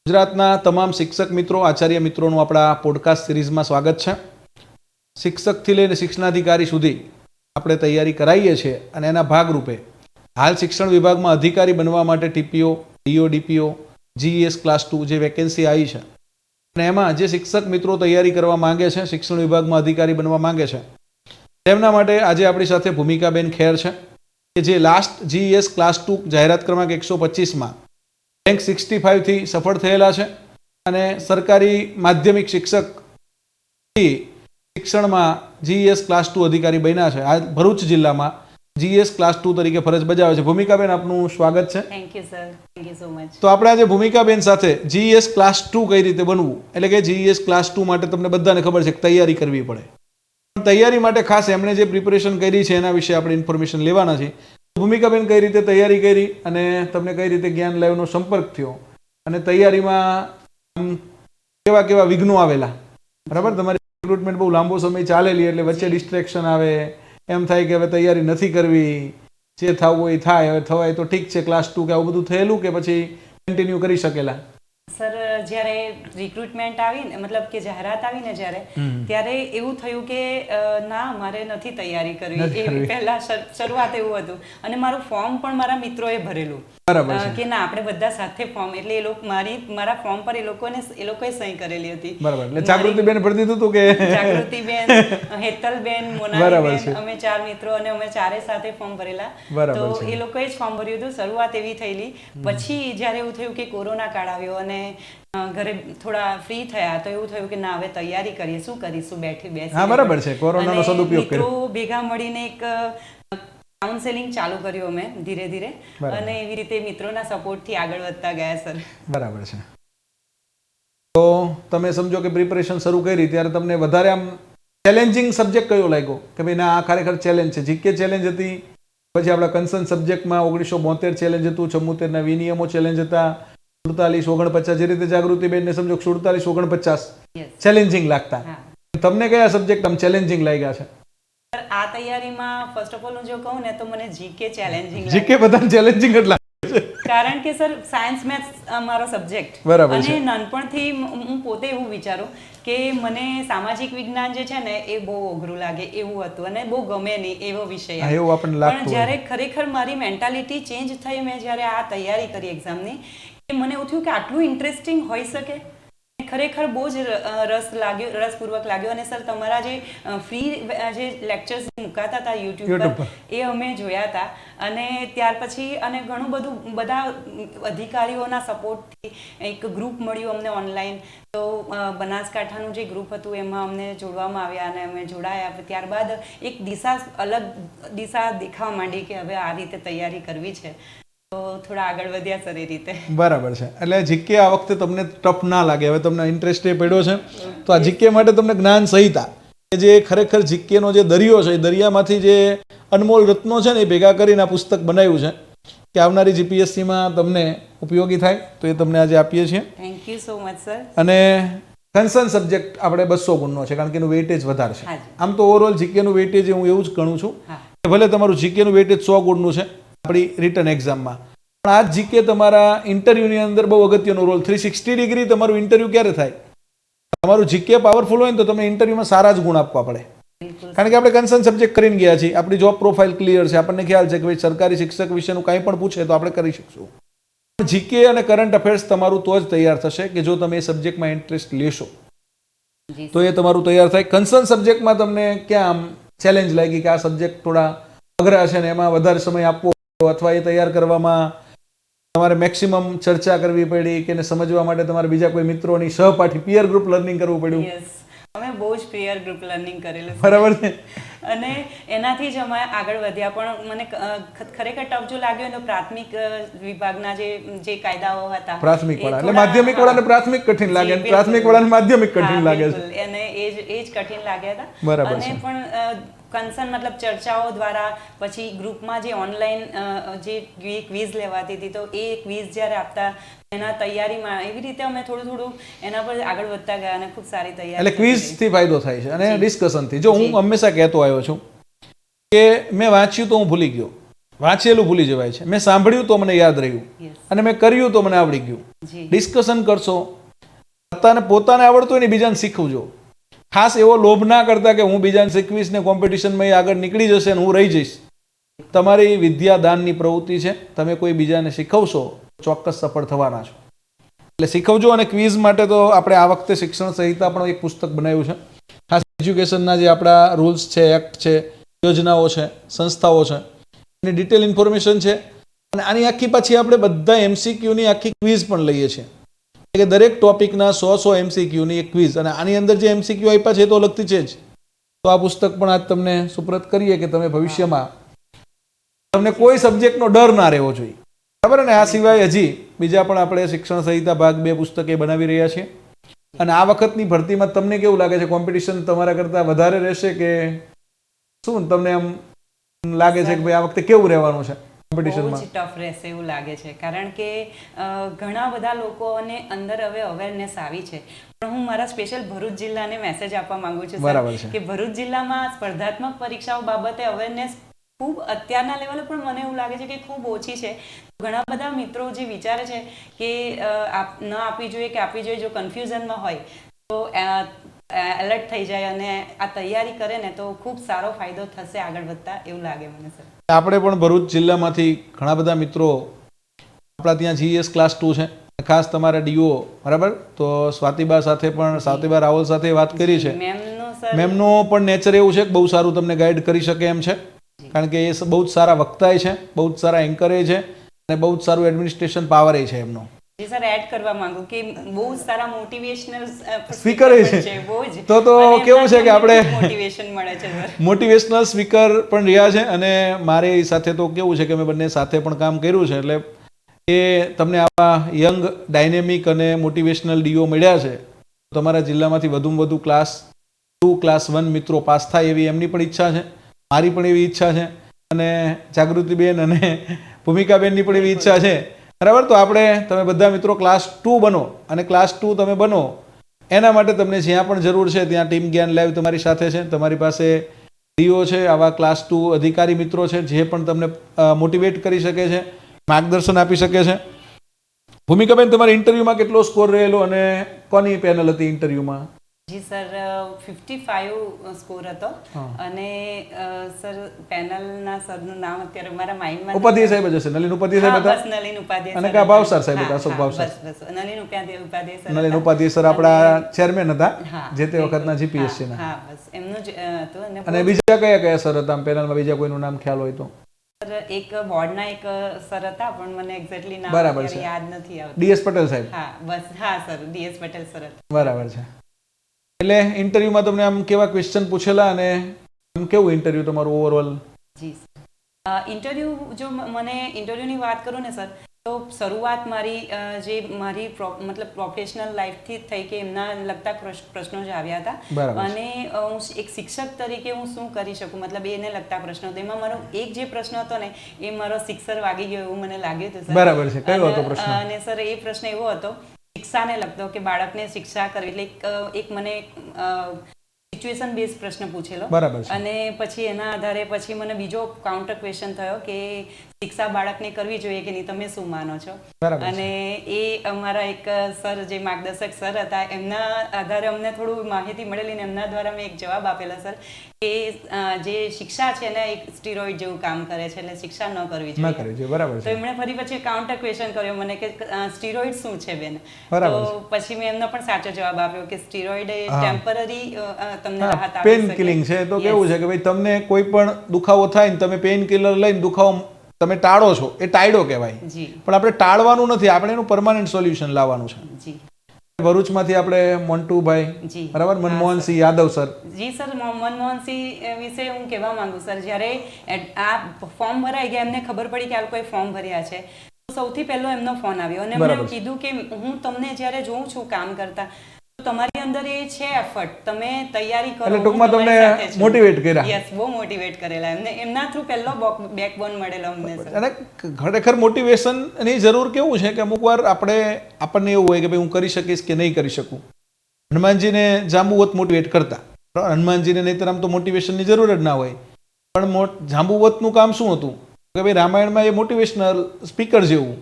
ગુજરાતના તમામ શિક્ષક મિત્રો, આચાર્ય મિત્રોનું આપણા પોડકાસ્ટ સિરીઝમાં સ્વાગત છે. શિક્ષકથી લઈને શિક્ષણાધિકારી સુધી આપણે તૈયારી કરાવીએ છીએ અને એના ભાગરૂપે હાલ શિક્ષણ વિભાગમાં અધિકારી બનવા માટે TPO, DO, DPO, GES class 2 જે વેકેન્સી આવી છે અને એમાં જે શિક્ષક મિત્રો તૈયારી કરવા માંગે છે, શિક્ષણ વિભાગમાં અધિકારી બનવા માંગે છે, તેમના માટે આજે આપણી સાથે ભૂમિકાબેન ખેર છે કે જે લાસ્ટ જીઈએસ ક્લાસ 2 જાહેરાત ક્રમાંક 125માં રેન્ક 65 થી સફળ થયેલા છે અને સરકારી માધ્યમિક શિક્ષણમાં જીઈએસ ક્લાસ 2 અધિકારી બન્યા છે. આ ભરૂચ જિલ્લામાં જીઈએસ ક્લાસ 2 તરીકે ફરજ બજાવે છે. ભૂમિકાબેન, આપનું સ્વાગત છે. Thank you sir, thank you so much. તો આપણે આજે ભૂમિકાબેન સાથે જીઈએસ ક્લાસ 2 કઈ રીતે બનવું, એટલે કે જીઈએસ ક્લાસ 2 માટે તમને બધાને ખબર છે કે તૈયારી કરવી પડે, પણ તૈયારી માટે ખાસ એમણે જે પ્રિપેરેશન કરી છે એના વિશે આપણે ઇન્ફોર્મેશન લેવાના છે. ભૂમિકાબેન, કઈ રીતે તૈયારી કરી અને તમને કઈ રીતે જ્ઞાન લાઈવનો સંપર્ક થયો અને તૈયારીમાં કેવા કેવા વિઘ્નો આવેલા? બરાબર, તમારી રિક્રુટમેન્ટ બહુ લાંબો સમય ચાલેલી એટલે વચ્ચે ડિસ્ટ્રેક્શન આવે, એમ થાય કે હવે તૈયારી નથી કરવી, જે થવું હોય થાય, હવે થવાય તો ઠીક છે ક્લાસ 2 કે આવું બધું થયેલું કે પછી કન્ટિન્યુ કરી શકેલા? સર, જ્યારે રિક્રુટમેન્ટ આવી ને, મતલબ કે જાહેરાત આવી ને જ્યારે, ત્યારે એવું થયું કે ના, મારે નથી તૈયારી કરવી. એ પહેલા શરૂઆત એવું હતું અને મારું ફોર્મ પણ મારા મિત્રોએ ભરેલું કે ના, આપણે બધા સાથે ફોર્મ, એટલે એ લોકો મારા ફોર્મ પર એ લોકોએ સહી કરેલી હતી. બરાબર, એટલે જાગૃતિબેન ભરી દીધું હતું કે જાગૃતિબેન, હેતલબેન, મોનાલીબેન, અમે 4 મિત્રો અને અમે ચારે સાથે ફોર્મ ભરેલા. તો એ લોકોએ જ ફોર્મ ભર્યું હતું. શરૂઆત એવી થયેલી. પછી જ્યારે એવું થયું કે કોરોના કાળ આવ્યો અને ઘરે થોડા ફ્રી થયા તો એવું થયું કે ના, હવે તૈયારી કરીએ, શું કરીશું બેસી. હા, બરાબર છે. કોરોનાનો સદુપયોગ કર્યો. મિત્રો ભેગા મળીને એક કાઉન્સેલિંગ ચાલુ કર્યું અમે ધીરે ધીરે, અને એવી રીતે મિત્રોના સપોર્ટથી આગળ વધતા ગયા સર. બરાબર છે. તો તમે સમજો કે પ્રિપેરેશન શરૂ કરી ત્યારે તમને વધારે આમ ચેલેન્જિંગ સબ્જેક્ટ કયો લાગ્યો કે ભાઈ ના, આ ખરેખર ચેલેન્જ છે? જીકે ચેલેન્જ હતી, પછી આપણા કન્સર્ન સબ્જેક્ટમાં 1972 ચેલેન્જ હતું, 74 ના વિનિયમો ચેલેન્જ હતા, 47, 49 જે રીતે જાગૃતિબેનને સમજો 47, 49 ચેલેન્જિંગ લાગતા. તમને કયા સબ્જેક્ટ આમ ચેલેન્જિંગ લાગ્યા છે? આ તૈયારીમાં ફર્સ્ટ ઓફ ઓલ હું જો કહું ને તો મને જીકે ચેલેન્જિંગ લાગે. જીકે બધાને ચેલેન્જિંગ જ લાગે છે, કારણ કે સર સાયન્સ મેથ્સ મારો સબ્જેક્ટ, અને નાનપણથી હું પોતે એવું વિચારું કે મને સામાજિક વિજ્ઞાન જે છે ને એ બહુ અઘરું લાગે એવું હતું અને બહુ ગમે નહીં એવો વિષય. પણ જ્યારે ખરેખર મારી મેન્ટાલિટી ચેન્જ થઈ, મેં જ્યારે આ તૈયારી કરી એક્ઝામની, મને એવું થયું કે આટલું ઇન્ટરેસ્ટિંગ હોઈ શકે. ખરેખર બહુ જ રસપૂર્વક લાગ્યો. અને સર, તમારા જે ફ્રી જે લેક્ચર્સ મુકાતા હતા યુટ્યુબ પર, એ અમે જોયા હતા. અને ત્યાર પછી અને ઘણું બધું બધા અધિકારીઓના સપોર્ટથી એક ગ્રુપ મળ્યું અમને ઓનલાઈન. તો બનાસકાંઠાનું જે ગ્રુપ હતું એમાં અમને જોડવામાં આવ્યા અને અમે જોડાયા. ત્યારબાદ એક અલગ દિશા દેખાવા માંડી કે હવે આ રીતે તૈયારી કરવી છે. તો થોડા આગળ વધ્યા સર એ રીતે. બરાબર છે. એટલે જીકે આ વખતે તમને ટફ ના લાગે, હવે તમને ઇન્ટરેસ્ટ એ પડ્યો છે. તો આ જીકે માટે તમને જ્ઞાન સંહિતા, કે જે ખરેખર જીકેનો જે દરિયો છે, એ દરિયામાંથી જે અનમોલ રત્નો છે ને એ ભેગા કરીને આ પુસ્તક બનાવ્યું છે કે આવનારી જીપીએસસીમાં તમને ઉપયોગી થાય, તો એ તમને આજે આપીએ છીએ. Thank you so much sir. અને કન્સર્ન સબ્જેક્ટ આપણે 200 ગુણનો છે, કારણ કે એનું વેઇટેજ વધારે છે. આમ તો ઓવરઓલ જીકેનું વેઇટેજ હું એવું જ ગણું છું, ભલે તમારું જીકેનું વેઇટેજ 100 ગુણનું છે આપણી રિટર્ન એક્ઝામમાં, પણ આ જીકે તમારા ઇન્ટરવ્યુની અંદર બહુ અગત્યનો રોલ. 360 ડિગ્રી તમારું ઇન્ટરવ્યુ ક્યારે થાય? તમારું જીકે પાવરફુલ હોય ને તો તમે ઇન્ટરવ્યુમાં સારા જ ગુણ આપવા પડે, કારણ કે આપણે કન્સર્ન સબ્જેક્ટ કરીને ગયા છીએ, આપણી જોબ પ્રોફાઇલ ક્લિયર છે, આપણને ખ્યાલ છે કે ભાઈ સરકારી શિક્ષક વિશેનું કંઈ પણ પૂછે તો આપણે કરી શકશું. જીકે અને કરંટ અફેર્સ તમારું તો જ તૈયાર થશે કે જો તમે એ સબ્જેક્ટમાં ઇન્ટરેસ્ટ લેશો, તો એ તમારું તૈયાર થાય. કન્સર્ન સબ્જેક્ટમાં તમને ક્યાં આમ ચેલેન્જ લાગી કે આ સબ્જેક્ટ થોડા અઘરા છે ને એમાં વધારે સમય આપવો, અથવા એ તૈયાર કરવામાં તમારે મેક્સિમમ ચર્ચા કરવી પડી કે સમજવા માટે તમારે બીજા કોઈ મિત્રોની સહપાઠી પિયર ગ્રુપ લર્નિંગ કરવું પડ્યું? અમે બહુ જ પિયર ગ્રુપ લર્નિંગ કરેલું. બરાબર છે. અને એનાથી જ અમે આગળ વધ્યા. પણ મને ખરેખર ટફ જો લાગ્યો તો પ્રાથમિક વિભાગના જે કાયદાઓ હતા, પ્રાથમિક વાળા એટલે માધ્યમિક વાળાને પ્રાથમિક કઠિન લાગે, પ્રાથમિક વાળાને માધ્યમિક કઠિન લાગે છે, અને એ જ કઠિન લાગ્યા હતા. બરાબર. અને પણ કન્સર્ન મતલબ ચર્ચાઓ દ્વારા પછી ગ્રુપમાં જે ઓનલાઈન જે ક્વિઝ લેવાતી હતી, તો એ ક્વિઝ જ્યારે આપતા એના તૈયારીમાં એવી રીતે અમે થોડું એના પર આગળ વધતા ગયા અને ખૂબ સારી તૈયારી. એટલે ક્વિઝથી ફાયદો થાય છે અને ડિસ્કશનથી. જો હું હંમેશા કહેતો આવ્યો છું કે મેં વાંચ્યું તો હું ભૂલી ગયો, વાંચેલું ભૂલી જવાય છે, મેં સાંભળ્યું તો મને યાદ રહ્યું, અને મેં કર્યું તો મને આવડી ગયું. ડિસ્કશન કરશો, પોતાને આવડતું હોય ને બીજાને શીખવજો. ખાસ એવો લોભ ના કરતા કે હું બીજાને શીખવીશ ને કોમ્પિટિશનમાં આગળ નીકળી જશે ને હું રહી જઈશ. તમારી વિદ્યા દાનની પ્રવૃત્તિ છે, તમે કોઈ બીજાને શીખવશો ચોક્કસ સફળ થવાના છો. એટલે શીખવજો. અને ક્વિઝ માટે તો આપણે આ વખતે શિક્ષણ સંહિતા પણ એક પુસ્તક બનાવ્યું છે. ખાસ એજ્યુકેશનના જે આપણા રૂલ્સ છે, એક્ટ છે, યોજનાઓ છે, સંસ્થાઓ છે, એની ડિટેલ ઇન્ફોર્મેશન છે. અને આની આખી પાછી આપણે બધા એમસીક્યુની આખી ક્વિઝ પણ લઈએ છીએ કે દરેક ટોપિકના 100 એમસીક્યુની એક ક્વિઝ. અને આની અંદર જે એમસીક્યુ આપ્યા છે એ તો અલગથી છે જ. તો આ પુસ્તક પણ આજ તમને સુપ્રત કરીએ કે તમે ભવિષ્યમાં તમને કોઈ સબ્જેક્ટનો ડર ના રહેવો જોઈએ. બરાબર ને? આ સિવાય હજી બીજા પણ આપણે શિક્ષણ સંહિતા ભાગ 2 પુસ્તકે બનાવી રહ્યા છીએ. અને આ વખતની ભરતીમાં તમને કેવું લાગે છે? કોમ્પિટિશન તમારા કરતાં વધારે રહેશે કે શું? તમને એમ લાગે છે કે ભાઈ આ વખતે કેવું રહેવાનું છે કોમ્પિટિશનમાં? બહુ જ ટફ રહેશે એવું લાગે છે, કારણ કે ઘણા બધા લોકોને અંદર હવે અવેરનેસ આવી છે. પણ હું મારા સ્પેશિયલ ભરૂચ જિલ્લાને મેસેજ આપવા માંગુ છું સર, કે ભરૂચ જિલ્લામાં સ્પર્ધાત્મક પરીક્ષાઓ બાબતે અવેરનેસ ખૂબ અત્યારના લેવલે પણ મને એવું લાગે છે કે ખૂબ ઓછી છે. ઘણા બધા મિત્રો જે વિચારે છે કે ન આપવી જોઈએ કે આપવી જોઈએ, જો કન્ફ્યુઝનમાં હોય તો એલર્ટ થઈ જાય અને આ તૈયારી કરે ને તો ખૂબ સારો ફાયદો થશે આગળ વધતા, એવું લાગે મને સર. આપણે પણ ભરૂચ જિલ્લામાંથી ઘણા બધા મિત્રો આપણા ત્યાં જીએસ ક્લાસ 2 છે. ખાસ તમારા ડીઓ બરાબર, તો સ્વાતિબા સાથે પણ સ્વાતિબા રાવલ સાથે વાત કરી છે. મેમનું પણ નેચર એવું છે કે બહુ સારું તમને ગાઈડ કરી શકે એમ છે, કારણ કે એ બહુ જ સારા વક્તાય છે, બહુ જ સારા એન્કરે છે, અને બહુ જ સારું એડમિનિસ્ટ્રેશન પાવર છે એમનો. જી સર, એડ કરવા માંગુ કે બહુ સારા મોટિવેશનલ સ્પીકર છે. તો કેવું છે કે આપણે મોટિવેશન મળે છે સર. મોટિવેશનલ સ્પીકર પણ રહ્યા છે, અને મારી સાથે તો કેવું છે કે મેં બંને સાથે પણ કામ કર્યું છે. એટલે એ તમને આવા યંગ ડાયનેમિક અને મોટિવેશનલ ડીઓ મળ્યા છે. તમારા જિલ્લામાંથી વધુમાં વધુ ક્લાસ 2 ક્લાસ 1 મિત્રો પાસ થાય એવી એમની પણ ઈચ્છા છે, મારી પણ એવી ઈચ્છા છે, અને જાગૃતિબેન અને ભૂમિકાબેનની પણ એવી ઈચ્છા છે. બરાબર? તો આપણે તમે બધા મિત્રો ક્લાસ 2 બનો, અને ક્લાસ 2 તમે બનો એના માટે તમને જ્યાં પણ જરૂર છે ત્યાં ટીમ જ્ઞાન લાઈવ તમારી સાથે છે. તમારી પાસે ડીઓ છે, આવા ક્લાસ 2 અધિકારી મિત્રો છે જે પણ તમને મોટિવેટ કરી શકે છે, માર્ગદર્શન આપી શકે છે. ભૂમિકાબેન, તમારા ઇન્ટરવ્યુમાં કેટલો સ્કોર રહેલો અને કોની પેનલ હતી ઇન્ટરવ્યુમાં? જી સર, 55 સ્કોર હતો. અને સર પેનલના સરનું નામ અત્યારે મારા માઇન્ડમાં ઉપાધ્યાય સાહેબ જ હશે. નલિન ઉપાધ્યાય સાહેબ હતા. બસ નલિન ઉપાધ્યાય અને કા ભાવસાર સાહેબ હતા, અશોક ભાવસાર. બસ નલિન ઉપાધ્યાય સર. નલિન ઉપાધ્યાય સર આપણા ચેરમેન હતા જે તે વખતના જીપીએસસી ના. હા, બસ એમનું જ હતું. અને બીજા કયા સર હતા પેનલમાં? બીજા કોઈનું નામ ખ્યાલ હોય તો? સર, એક બોર્ડના એક સર હતા, પણ મને એક્ઝેક્ટલી નામ યાદ નથી આવતું. ડીએસ પટેલ સાહેબ. હા, બસ. હા સર, ડીએસ પટેલ સર હતા. બરાબર છે. એટલે ઇન્ટરવ્યુમાં તમને આમ કેવા ક્વેશ્ચન પૂછેલા, અને આમ કેવું ઇન્ટરવ્યુ તમારું ઓવરઓલ? જી સર, ઇન્ટરવ્યુ જો મને ઇન્ટરવ્યુની વાત કરું ને સર, તો શરૂઆત મારી જે મારી મતલબ પ્રોફેશનલ લાઈફથી થઈ કે એમના લગતા પ્રશ્નો જ આવ્યા હતા. અને હું એક શિક્ષક તરીકે હું શું કરી શકું, મતલબ એને લગતા પ્રશ્નો. એમાં મારો એક જે પ્રશ્ન હતો ને એ મારો સિક્સર વાગી ગયો એવું મને લાગ્યું હતું સર. બરાબર છે. કયો હતો પ્રશ્ન? અને સર એ પ્રશ્ન એવો હતો શિક્ષાને લગતો, કે બાળકને શિક્ષા કરવી. એટલે એક મને સિચ્યુએશન બેઝ પ્રશ્ન પૂછેલો. બરાબર છે. અને પછી એના આધારે પછી મને બીજો કાઉન્ટર ક્વેશ્ચન થયો કે શિક્ષા બાળકને કરવી જોઈએ કે નહીં, તમે શું માનો છો? અને એ અમારા એક સર જે માર્ગદર્શક સર હતા એમના આધારે અમને થોડું માહિતી મળેલી, ને એમના દ્વારા મેં એક જવાબ આપેલા સર કે જે શિક્ષા છે ને એક સ્ટીરોઇડ જેવું કામ કરે છે, એટલે શિક્ષા ન કરવી જોઈએ. બરાબર. તો એમણે ફરી પછી કાઉન્ટર ક્વેશ્ચન કર્યો મને કે સ્ટીરોઇડ શું છે બેન? તો પછી મેં એમનો પણ સાચો જવાબ આપ્યો કે સ્ટીરોઇડ એ ટેમ્પરરી તમને રાહત આપે છે, પેન કિલિંગ છે. તો કેવું છે કે ભાઈ તમને કોઈ પણ દુખાવો થાય ને તમે પેન કિલર લઈને દુખાવો તમે ટાળો છો, એ ટાળ્યો કહેવાય. પણ આપણે ટાળવાનું નથી, આપણે એનું પરમાનન્ટ સોલ્યુશન લાવવાનું છે. ભરૂચમાંથી આપણે મોન્ટુભાઈ, બરાબર, મનમોહનસિંહ યાદવ સર. જી સર, મનમોહનસિંહ વિશે હું કહેવા માંગુ સર, જ્યારે આ ફોર્મ ભરાઈ ગયા એમને ખબર પડી કે આ લોકોએ ફોર્મ ભર્યા છે, સૌથી પહેલો એમનો ફોન આવ્યો અને એમણે કીધું કે હું તમને જ્યારે જોઉં છું કામ કરતા, તમારી અંદર એ છે એફર્ટ, તમે તૈયારી કરો. એટલે ટૂંકમાં તમને મોટિવેટ કર્યા. યસ, બહુ મોટિવેટ કરેલા એમને. એમના થ્રુ પહેલો બેકબોન મળેલો અમને સર. અને ખરેખર મોટિવેશનની જરૂર કેવું છે કે અમુક વાર આપણને એવું હોય કે ભાઈ હું કરી શકીશ કે નહીં કરી શકું. હનુમાનજીને જાંબુવત મોટિવેટ કરતા. હનુમાનજીને નહીંતર આમ તો મોટિવેશનની જરૂર જ ના હોય, પણ જાંબુવતનું કામ શું હતું કે ભાઈ રામાયણમાં એ મોટિવેશનલ સ્પીકર જેવું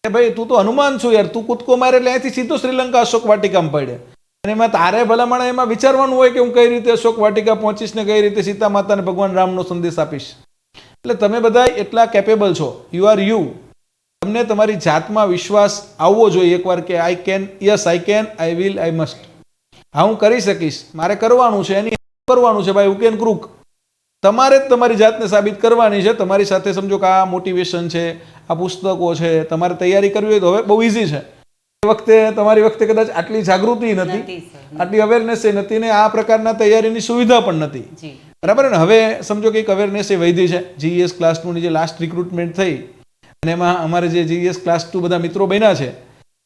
કે ભાઈ તું તો હનુમાન છું યાર, તું કૂદકો મારે એટલે અહીંથી સીધો શ્રીલંકા અશોક વાટિકામાં પડે. અને એમાં તારે ભલામણ એમાં વિચારવાનું હોય કે હું કઈ રીતે અશોક વાટિકા પહોંચીશ ને કઈ રીતે સીતા માતાને ભગવાન રામનો સંદેશ આપીશ. એટલે તમે બધા એટલા કેપેબલ છો. You are you. તમને તમારી જાતમાં વિશ્વાસ આવવો જોઈએ એકવાર કે I can, yes I can, I will, I must. હા હું કરી શકીશ, મારે કરવાનું છે, એની કરવાનું છે ભાઈ. હુ કેન ક્રુક. તમારે જ તમારી જાતને સાબિત કરવાની છે. તમારી સાથે સમજો કે આ મોટિવેશન છે, આ પુસ્તકો છે, તમારે તૈયારી કરવી હોય તો હવે બહુ ઇઝી છે. એ વખતે તમારી વખતે કદાચ આટલી જાગૃતિ નથી, આટલી અવેરનેસ એ નથી ને આ પ્રકારના તૈયારીની સુવિધા પણ નથી. બરાબર ને? હવે સમજો કે એક અવેરનેસ એ વધી છે. જીઈએસ ક્લાસ 2 ની જે લાસ્ટ રિક્રુટમેન્ટ થઈ અને એમાં અમારે જે જીઈએસ ક્લાસ 2 બધા મિત્રો બન્યા છે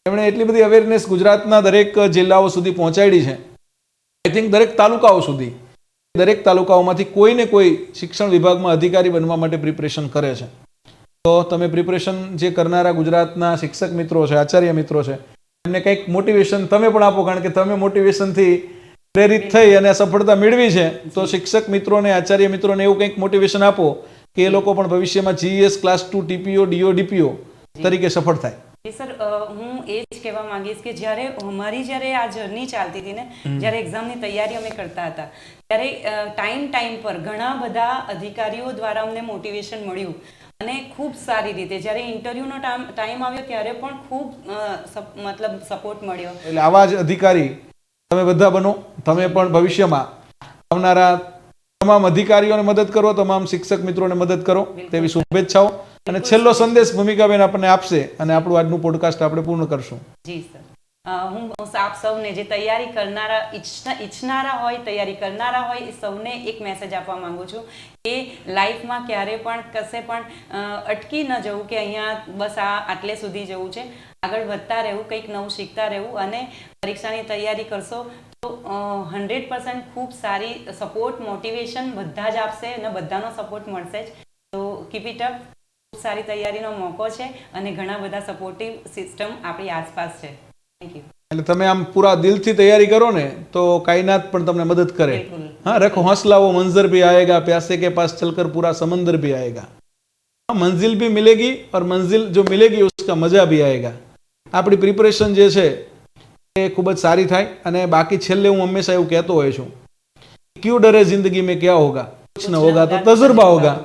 એમણે એટલી બધી અવેરનેસ ગુજરાતના દરેક જિલ્લાઓ સુધી પહોંચાડી છે. આઈ થિંક દરેક તાલુકાઓ સુધી, દરેક તાલુકાઓમાંથી કોઈને કોઈ શિક્ષણ વિભાગમાં અધિકારી બનવા માટે પ્રિપરેશન કરે છે. તો તમે પ્રિપરેશન જે કરનારા ગુજરાતના શિક્ષક મિત્રો છે, આચાર્ય મિત્રો છે, એમને કંઈક મોટિવેશન તમે પણ આપો. કારણ કે તમે મોટિવેશનથી પ્રેરિત થઈ અને સફળતા મેળવી છે. તો શિક્ષક મિત્રોને, આચાર્ય મિત્રોને એવું કંઈક મોટિવેશન આપો કે એ લોકો પણ ભવિષ્યમાં GS class 2 TPO, DO, DPO તરીકે સફળ થાય. સર, હું એ જ કહેવા માંગીશ કે જ્યારે આ જર્ની ચાલતી હતી ને, જ્યારે એક્ઝામની તૈયારી અમે કરતા હતા, ત્યારે ટાઈમ પર ઘણા બધા અધિકારીઓ દ્વારા અમને મોટિવેશન મળ્યું અને ખૂબ સારી રીતે. જ્યારે ઇન્ટરવ્યુનો ટાઈમ આવ્યો ત્યારે પણ ખૂબ મતલબ સપોર્ટ મળ્યો. એટલે આવા જ અધિકારી તમે બધા બનો. તમે પણ ભવિષ્યમાં આવનારા તમામ અધિકારીઓને મદદ કરો, તમામ શિક્ષક મિત્રોને મદદ કરો તેવી શુભેચ્છાઓ. અને છેલ્લો સંદેશ ભૂમિકાબેન આપણને આપશે અને આપણું આજનું પોડકાસ્ટ આપણે પૂર્ણ કરશું. જી સર, હું આપ સૌને જે તૈયારી કરનારા, ઈચ્છનારા હોય, તૈયારી કરનારા હોય, એ સૌને એક મેસેજ આપવા માંગુ છું કે લાઈફમાં ક્યારે પણ કશે પણ અટકી ન જવું કે અહીંયા બસ આટલે સુધી જવું છે. આગળ વધતા રહેવું, કંઈક નવું શીખતા રહેવું અને પરીક્ષાની તૈયારી કરશો તો 100% ખૂબ સારી સપોર્ટ, મોટિવેશન બધા જ આપશે અને બધાનો સપોર્ટ મળશે જ. તો કીપ ઇટ અપ. ખૂબ સારી તૈયારીનો મોકો છે અને ઘણા બધા સપોર્ટિવ સિસ્ટમ આપણી આસપાસ છે. Thank you. એટલે તમે આમ પૂરા દિલથી તૈયારી કરો ને તો કાયનાત પણ તમને મદદ કરે. હા, રખો હौसला वो मंजर भी आएगा, प्यासे के पास चलकर पूरा समंदर भी आएगा. मंजिल भी मिलेगी और मंजिल जो मिलेगी उसका मजा भी आएगा. આપણી પ્રિપરેશન જે છે એ ખૂબ જ સારી થાય. અને બાકી છેલ્લે હું હંમેશા એવું કહેતો હોય છું, ક્યું ડરે જિંદગી મેં ક્યાં હોગા, કુછ ન હોગા તો તજુર્બા હોગા.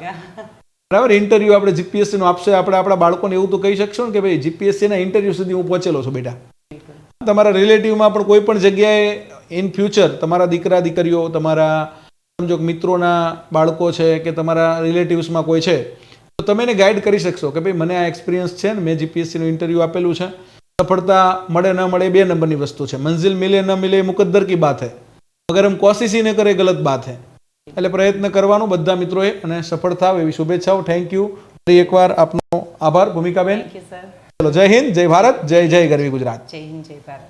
બરાબર? ઇન્ટરવ્યુ આપણે જીપીએસસી નું આપશે, આપણે આપણા બાળકોને એવું તો કહી શકશો ને કે ભાઈ જીપીએસસી ના ઇન્ટરવ્યુ સુધી હું પહોંચેલો છું બેટા. તમારા રિલેટિવમાં પણ કોઈ પણ જગ્યાએ ઇન ફ્યુચર તમારા દીકરા દીકરીઓ, તમારા સમજો મિત્રોના બાળકો છે કે તમારા રિલેટિવ્સમાં કોઈ છે તો તમે એને ગાઈડ કરી શકશો કે ભાઈ મને આ એક્સપિરિયન્સ છે ને, મેં જીપીએસસી નું ઇન્ટરવ્યુ આપેલું છે. સફળતા મળે ન મળે 2 નંબરની વસ્તુ છે. મંજિલ મિલે ન મિલે મુકદ્દર કી બાત હૈ, મગર હમ કોશિશ ही ન કરે ગલત બાત હૈ. એટલે પ્રયત્ન કરવાનું બધા મિત્રોએ અને સફળ થાવ એવી શુભેચ્છાઓ. Thank you. ફરી એકવાર આપનો આભાર ભૂમિકાબેન. Thank you sir. ચલો, જય હિન્દ, જય ભારત, જય જય ગરવી ગુજરાત. જય હિન્દ, જય ભારત.